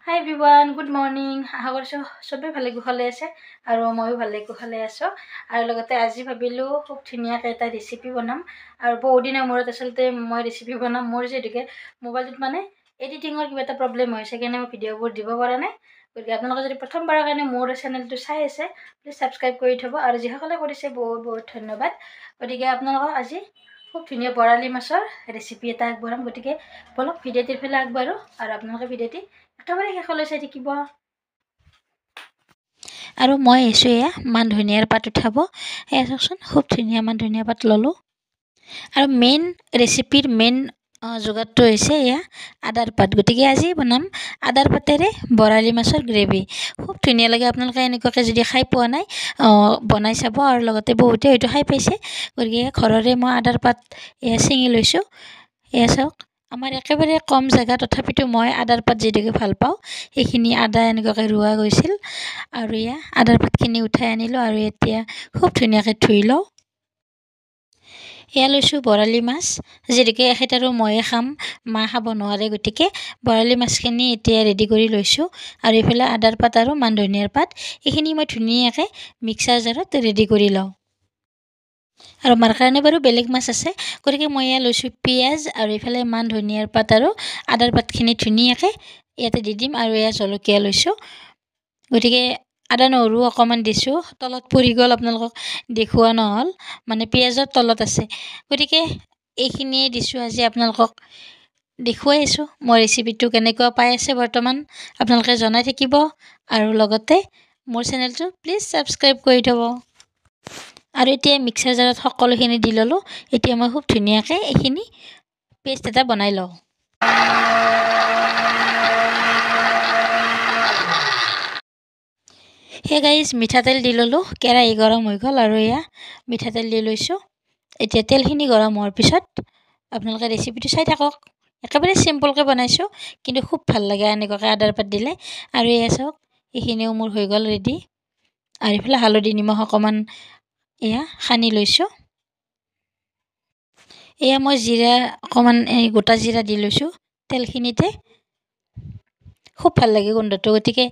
Hi everyone, good morning. আশা কৰিছো সবে ভালে কুশলে আছে আৰু ময়ো ভালে কুশলে আছো আৰু লগতে আজি ভাবিলো খুব ধুনীয়াকৈ এটা ৰেচিপি বনাম আৰু বহুত দিনৰ মূৰত আচলতে মই ৰেচিপি বনাম মোৰ যেদিকে মোবাইলত মানে এডিটিংৰ কিবা এটা প্ৰবলেম হৈছে কাৰণে মই ভিডিঅ'বোৰ দিব পৰা নাই গতিকে আপোনালোকে যদি প্ৰথমবাৰৰ কাৰণে মোৰ চেনেলটো চাই আছে প্লিজ সাবস্ক্ৰাইব কৰি থব আৰু যিসকলে কৰিছে বহুত বহুত ধন্যবাদ গতিকে আপোনালোকক আজি খুব ধুনীয়া বৰালি মাছৰ ৰেচিপি এটা আগবঢ়াম গতিকে বলক ভিডিঅ'টিৰ ফালে আগবাঢ়ো আৰু আপোনালোকে ভিডিঅ'টি একেবাৰে শেষলৈ চাই থাকিব আৰু মই এসো এয়া মান ধনিয়াৰ পাত উঠাব এয়া চাওকচোন খুব ধুনীয়া মান ধনিয়া পাত ললো আৰু মেইন ৰেচিপিৰ মেইন যোগাৰটো হৈছে এয়া আদাৰ পাত গতিকে আজি বনাম আদাৰ পাতেৰে বৰালি মাছৰ গ্ৰেভি খুব ধুনীয়া লাগে আপোনালোকে এনেকুৱাকৈ যদি খাই পোৱা নাই বনাই চাব আৰু লগতে বহুতে হয়তো খাই পাইছে গতিকে ঘৰৰে মই আদাৰ পাত এয়া ছিঙি লৈছোঁ এয়া চাওক আমাৰ একেবাৰে কম জায়গা তথাপিতো মই আদাৰ পাত যেদিকে ভাল পাওঁ এইখিনি আদা এনেকুৱাকৈ ৰুৱা গৈছিল আৰু এয়া আদাৰ পাতখিনি উঠাই আনিলোঁ আৰু এতিয়া খুব ধুনীয়াকৈ ধুই লওঁ এয়া লৈছোঁ বৰালি মাছ যেদিকে এখেতাৰো ময়ে খাম মা খাব নোৱাৰে গতিকে বৰালি মাছখিনি এতিয়া ৰেডি কৰি লৈছোঁ আৰু এইফালে আদাৰ পাত আৰু মান ধনিয়াৰ পাত এইখিনি মই ধুনীয়াকৈ মিক্সাৰ জাৰত ৰেডি কৰি লওঁ আৰু মাৰ কাৰণে বাৰু বেলেগ মাছ আছে গতিকে মই এয়া লৈছোঁ পিঁয়াজ আৰু এইফালে মান ধনিয়াৰ পাত আৰু আদাৰ পাতখিনি ধুনীয়াকৈ ইয়াতে দি দিম আৰু এয়া জলকীয়া লৈছোঁ গতিকে আদা নহৰু অকণমান দিছোঁ তলত পৰি গ'ল আপোনালোকক দেখুওৱা নহ'ল মানে পিঁয়াজৰ তলত আছে গতিকে এইখিনিয়ে দিছোঁ আজি আপোনালোকক দেখুৱাই আছোঁ মই ৰেচিপিটো কেনেকুৱা পাই আছে বৰ্তমান আপোনালোকে জনাই থাকিব আৰু লগতে মোৰ চেনেলটো প্লিজ সাবস্ক্ৰাইব কৰি থব আৰু এতিয়া মিক্সাৰ জাৰত সকলোখিনি দি ল'লোঁ এতিয়া মই খুব ধুনীয়াকৈ এইখিনি পেষ্ট এটা বনাই লওঁ হে গাইজ মিঠাতেল দি ল'লোঁ কেৰাহী গৰম হৈ গ'ল আৰু এয়া মিঠাতেল দি লৈছোঁ এতিয়া তেলখিনি গৰম হোৱাৰ পিছত আপোনালোকে ৰেচিপিটো চাই থাকক একেবাৰে চিম্পলকৈ বনাইছোঁ কিন্তু খুব ভাল লাগে এনেকুৱাকৈ আদাৰ পাত দিলে আৰু এয়া চাওক এইখিনিও মোৰ হৈ গ'ল ৰেডি আৰু এইফালে হালধি নিমখ অকণমান এয়া সানি লৈছোঁ এয়া মই জিৰা অকণমান গোটা জিৰা দি লৈছোঁ তেলখিনিতে খুব ভাল লাগে গোন্ধটো গতিকে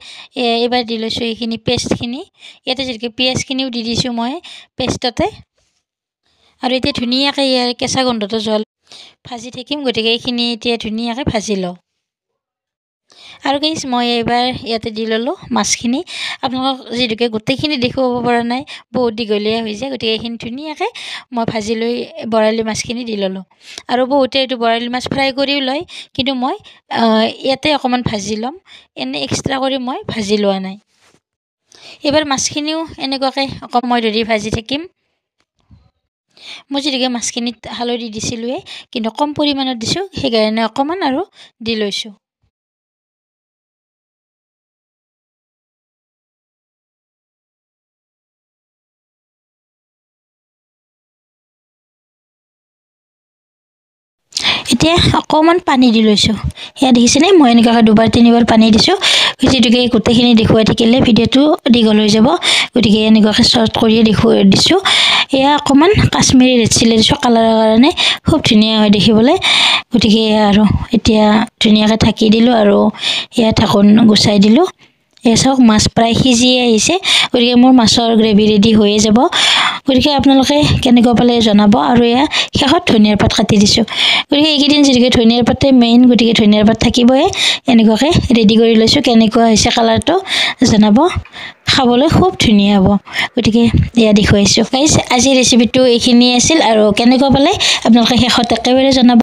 এইবাৰ দি লৈছোঁ এইখিনি পেষ্টখিনি ইয়াতে যেনেকৈ পিঁয়াজখিনিও দি দিছোঁ মই পেষ্টতে আৰু এতিয়া ধুনীয়াকৈ ইয়াৰ কেঁচা গোন্ধটো ভাজি থাকিম গতিকে এইখিনি এতিয়া ধুনীয়াকৈ ভাজি লওঁ আৰু গাইজ মই এইবাৰ ইয়াতে দি ল'লোঁ মাছখিনি আপোনালোকক যিহেতুকে গোটেইখিনি দেখুৱাব পৰা নাই বহুত দীঘলীয়া হৈ যায় গতিকে এইখিনি ধুনীয়াকৈ মই ভাজি লৈ বৰালি মাছখিনি দি ল'লোঁ আৰু বহুতে এইটো বৰালি মাছ ফ্ৰাই কৰিও লয় কিন্তু মই ইয়াতে অকণমান ভাজি ল'ম এনে এক্সট্ৰা কৰি মই ভাজি লোৱা নাই এইবাৰ মাছখিনিও এনেকুৱাকৈ অকণ মই ধৰি ভাজি থাকিম মই যেনেকৈ মাছখিনিত হালধি দিছিলোঁৱে কিন্তু কম পৰিমাণত দিছোঁ সেইকাৰণে অকণমান আৰু দি লৈছোঁ এতিয়া অকণমান পানী দি লৈছোঁ সেয়া দেখিছেনে মই এনেকুৱাকৈ দুবাৰ তিনিবাৰ পানী দিছোঁ যিহেতুকে গোটেইখিনি দেখুৱাই থাকিলে ভিডিঅ'টো দীঘল হৈ যাব গতিকে এনেকুৱাকৈ শ্বৰ্ট কৰিয়ে দিছোঁ এয়া অকণমান কাশ্মীৰী ৰেড চিলি দিছোঁ কালাৰৰ কাৰণে খুব ধুনীয়া হয় দেখিবলৈ গতিকে আৰু এতিয়া ধুনীয়াকৈ ঢাকি দিলোঁ আৰু এয়া ঢাকোন গুচাই দিলোঁ এয়া চাওক মাছ প্ৰায় সিজিয়ে আহিছে গতিকে মোৰ মাছৰ গ্ৰেভি ৰেডি হৈয়ে যাব গতিকে আপোনালোকে কেনেকুৱা পালে জনাব আৰু এয়া শেষত ধনিয়াৰ পাত কাটি দিছোঁ গতিকে এইকেইদিন যেনেকৈ ধনিয়াৰ পাতে মেইন গতিকে ধনিয়াৰ পাত থাকিবই এনেকুৱাকৈ ৰেডি কৰি লৈছোঁ কেনেকুৱা হৈছে কালাৰটো জনাব খাবলৈ খুব ধুনীয়া হ'ব গতিকে এয়া দেখুৱাইছোঁ গাইজ আজি ৰেচিপিটো এইখিনিয়ে আছিল আৰু কেনেকুৱা পালে আপোনালোকে শেষত একেবাৰে জনাব